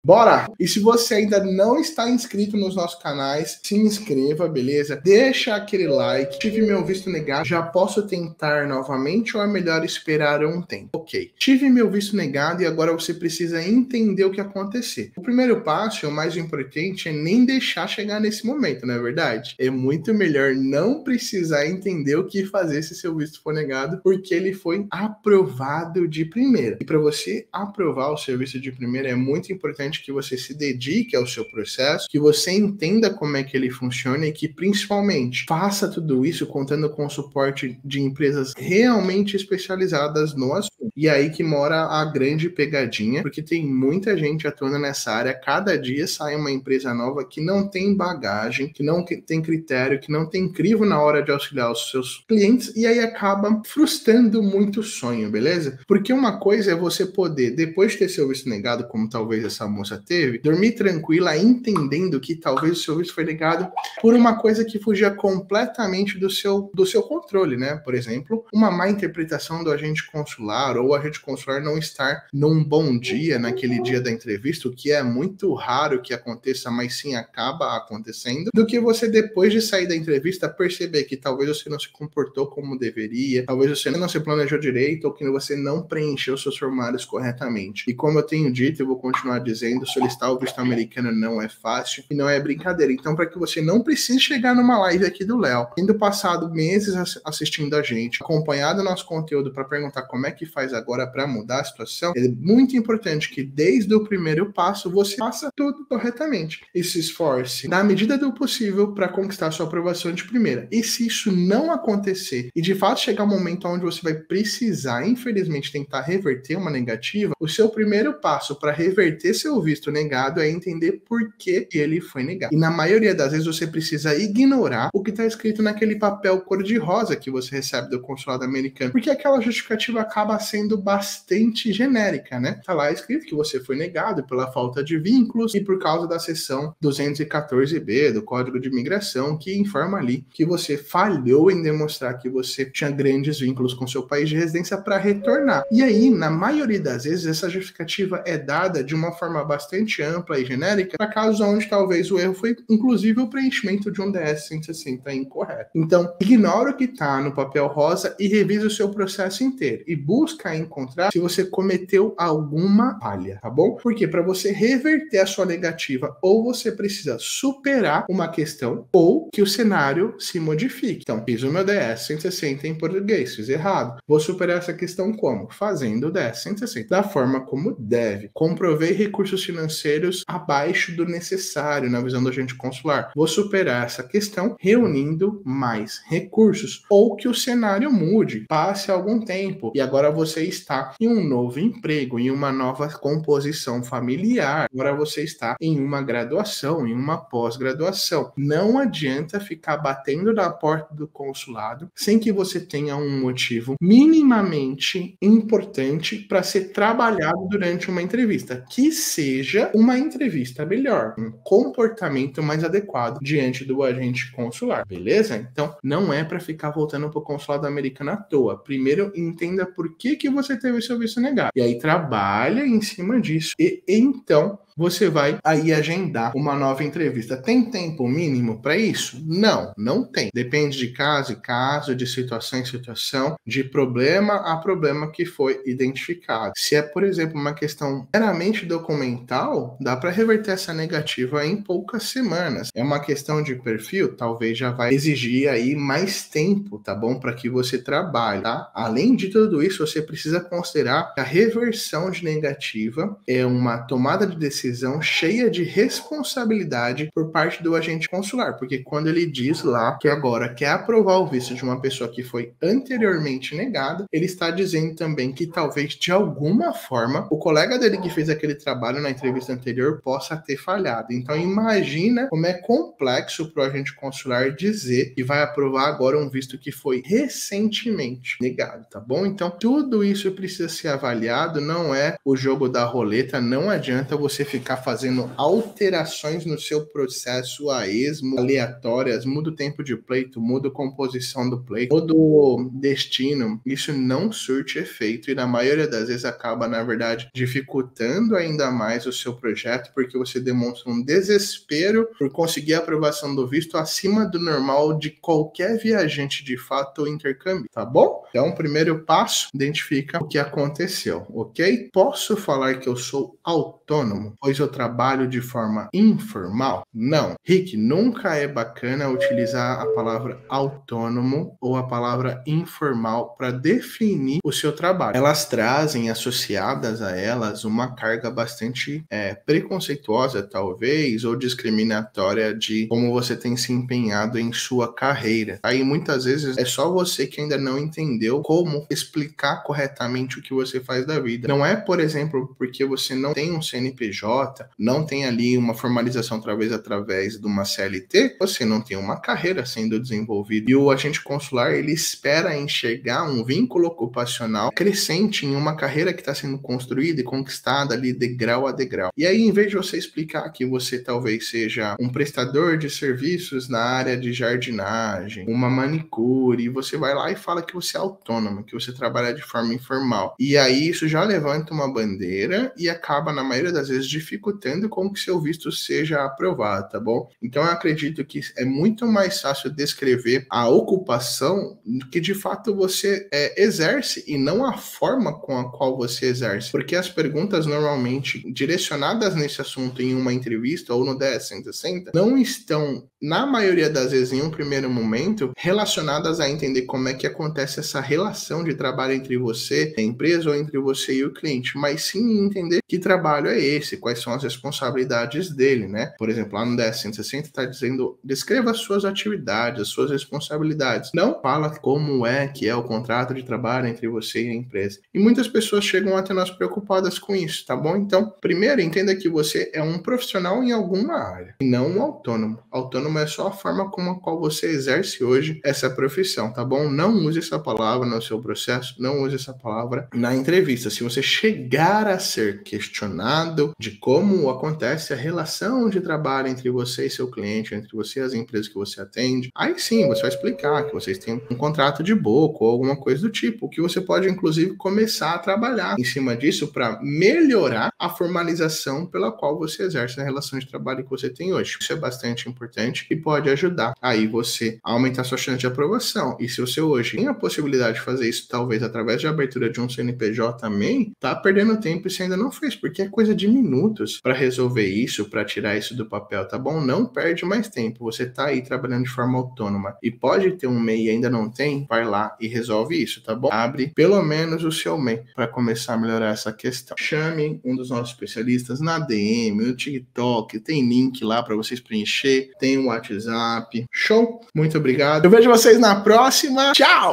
Bora! E se você ainda não está inscrito nos nossos canais, se inscreva, beleza? Deixa aquele like. Tive meu visto negado, já posso tentar novamente ou é melhor esperar um tempo? Ok. Tive meu visto negado e agora você precisa entender o que aconteceu. O primeiro passo, o mais importante, é nem deixar chegar nesse momento, não é verdade? É muito melhor não precisar entender o que fazer se seu visto for negado, porque ele foi aprovado de primeira. E para você aprovar o seu visto de primeira é muito importante que você se dedique ao seu processo, que você entenda como é que ele funciona e que, principalmente, faça tudo isso contando com o suporte de empresas realmente especializadas no assunto. E aí que mora a grande pegadinha, porque tem muita gente atuando nessa área, cada dia sai uma empresa nova que não tem bagagem, que não tem critério, que não tem crivo na hora de auxiliar os seus clientes, e aí acaba frustrando muito o sonho, beleza? Porque uma coisa é você poder, depois de ter seu visto negado, como talvez essa moça teve, dormir tranquila, entendendo que talvez o seu visto foi negado por uma coisa que fugia completamente do seu controle, né? Por exemplo, uma má interpretação do agente consular ou o agente consular não estar num bom dia naquele dia da entrevista, o que é muito raro que aconteça, mas sim acaba acontecendo, do que você depois de sair da entrevista perceber que talvez você não se comportou como deveria, talvez você não se planejou direito ou que você não preencheu seus formulários corretamente. E como eu tenho dito, eu vou continuar dizendo, solicitar o visto americano não é fácil e não é brincadeira. Então, para que você não precise chegar numa live aqui do Léo, tendo passado meses assistindo a gente, acompanhado nosso conteúdo para perguntar como é que faz agora para mudar a situação, é muito importante que desde o primeiro passo você faça tudo corretamente e se esforce na medida do possível para conquistar sua aprovação de primeira. E se isso não acontecer e de fato chegar um momento onde você vai precisar, infelizmente, tentar reverter uma negativa, o seu primeiro passo para reverter seu visto negado é entender por que ele foi negado. E na maioria das vezes você precisa ignorar o que está escrito naquele papel cor-de-rosa que você recebe do consulado americano, porque aquela justificativa acaba sendo bastante genérica, né? Tá lá escrito que você foi negado pela falta de vínculos e por causa da seção 214B do Código de Imigração, que informa ali que você falhou em demonstrar que você tinha grandes vínculos com seu país de residência para retornar. E aí, na maioria das vezes, essa justificativa é dada de uma forma bastante ampla e genérica para casos onde talvez o erro foi, inclusive, o preenchimento de um DS-160 incorreto. Então, ignora o que está no papel rosa e revisa o seu processo inteiro e busca encontrar se você cometeu alguma falha, tá bom? Porque para você reverter a sua negativa, ou você precisa superar uma questão ou que o cenário se modifique. Então, fiz o meu DS-160 em português, fiz errado. Vou superar essa questão como? Fazendo o DS-160 da forma como deve. Comprovei recursos financeiros abaixo do necessário na visão do agente consular. Vou superar essa questão reunindo mais recursos. Ou que o cenário mude, passe algum tempo e agora você está em um novo emprego, em uma nova composição familiar. Agora você está em uma graduação, em uma pós-graduação. Não adianta ficar batendo na porta do consulado sem que você tenha um motivo minimamente importante para ser trabalhado durante uma entrevista, que seja uma entrevista melhor, um comportamento mais adequado diante do agente consular, beleza? Então, não é para ficar voltando para o consulado americano à toa. Primeiro, entenda por que você teve o seu visto negado, e aí trabalha em cima disso, e então você vai aí agendar uma nova entrevista. Tem tempo mínimo para isso? Não, não tem. Depende de caso em caso, de situação em situação, de problema a problema que foi identificado. Se é, por exemplo, uma questão meramente documental, dá para reverter essa negativa em poucas semanas. É uma questão de perfil, talvez já vai exigir aí mais tempo, tá bom? Para que você trabalhe, tá? Além de tudo isso, você precisa considerar que a reversão de negativa é uma tomada de decisão cheia de responsabilidade por parte do agente consular, porque quando ele diz lá que agora quer aprovar o visto de uma pessoa que foi anteriormente negada, ele está dizendo também que talvez de alguma forma o colega dele que fez aquele trabalho na entrevista anterior possa ter falhado. Então imagina como é complexo para o agente consular dizer que vai aprovar agora um visto que foi recentemente negado, tá bom? Então tudo isso precisa ser avaliado, não é o jogo da roleta, não adianta você ficar ficar fazendo alterações no seu processo a esmo, aleatórias, muda o tempo de pleito, muda a composição do pleito, muda o destino, isso não surte efeito e na maioria das vezes acaba, na verdade, dificultando ainda mais o seu projeto, porque você demonstra um desespero por conseguir a aprovação do visto acima do normal de qualquer viajante de fato ou intercâmbio, tá bom? Então, primeiro passo, identifica o que aconteceu, ok? Posso falar que eu sou autônomo, pois eu trabalho de forma informal? Não. Rick, nunca é bacana utilizar a palavra autônomo ou a palavra informal para definir o seu trabalho. Elas trazem associadas a elas uma carga bastante preconceituosa, talvez, ou discriminatória de como você tem se empenhado em sua carreira. Aí muitas vezes é só você que ainda não entendeu como explicar corretamente o que você faz da vida. Não é, por exemplo, porque você não tem um CNPJ, não tem ali uma formalização através de uma CLT, você não tem uma carreira sendo desenvolvida. E o agente consular, ele espera enxergar um vínculo ocupacional crescente em uma carreira que está sendo construída e conquistada ali degrau a degrau. E aí, em vez de você explicar que você talvez seja um prestador de serviços na área de jardinagem, uma manicure, e você vai lá e fala que você é autônomo, que você trabalha de forma informal. E aí isso já levanta uma bandeira e acaba, na maioria das vezes, dificultando com que seu visto seja aprovado, tá bom? Então eu acredito que é muito mais fácil descrever a ocupação que de fato você exerce e não a forma com a qual você exerce. Porque as perguntas normalmente direcionadas nesse assunto em uma entrevista ou no 1060 não estão, na maioria das vezes, em um primeiro momento, relacionadas a entender como é que acontece essa relação de trabalho entre você, a empresa, ou entre você e o cliente, mas sim entender que trabalho é esse, quais são as responsabilidades dele, né? Por exemplo, lá no 1060 está dizendo, descreva as suas atividades, as suas responsabilidades. Não fala como é que é o contrato de trabalho entre você e a empresa. E muitas pessoas chegam até nós preocupadas com isso, tá bom? Então, primeiro, entenda que você é um profissional em alguma área, e não um autônomo. Autônomo é só a forma como a qual você exerce hoje essa profissão, tá bom? Não use essa palavra no seu processo, não use essa palavra na entrevista. Se você chegar a ser questionado de como acontece a relação de trabalho entre você e seu cliente, entre você e as empresas que você atende, aí sim, você vai explicar que vocês têm um contrato de boca ou alguma coisa do tipo, que você pode, inclusive, começar a trabalhar em cima disso para melhorar a formalização pela qual você exerce a relação de trabalho que você tem hoje. Isso é bastante importante e pode ajudar aí você a aumentar sua chance de aprovação. E se você hoje tem a possibilidade de fazer isso, talvez através de abertura de um CNPJ também, tá perdendo tempo e você ainda não fez, porque é coisa de minutos para resolver isso, para tirar isso do papel, tá bom? Não perde mais tempo. Você tá aí trabalhando de forma autônoma e pode ter um MEI e ainda não tem, vai lá e resolve isso, tá bom? Abre pelo menos o seu MEI para começar a melhorar essa questão. Chame um dos nossos especialistas na DM, no TikTok, tem link lá para vocês preencher, tem o WhatsApp. Show? Muito obrigado. Eu vejo vocês na próxima. Tchau!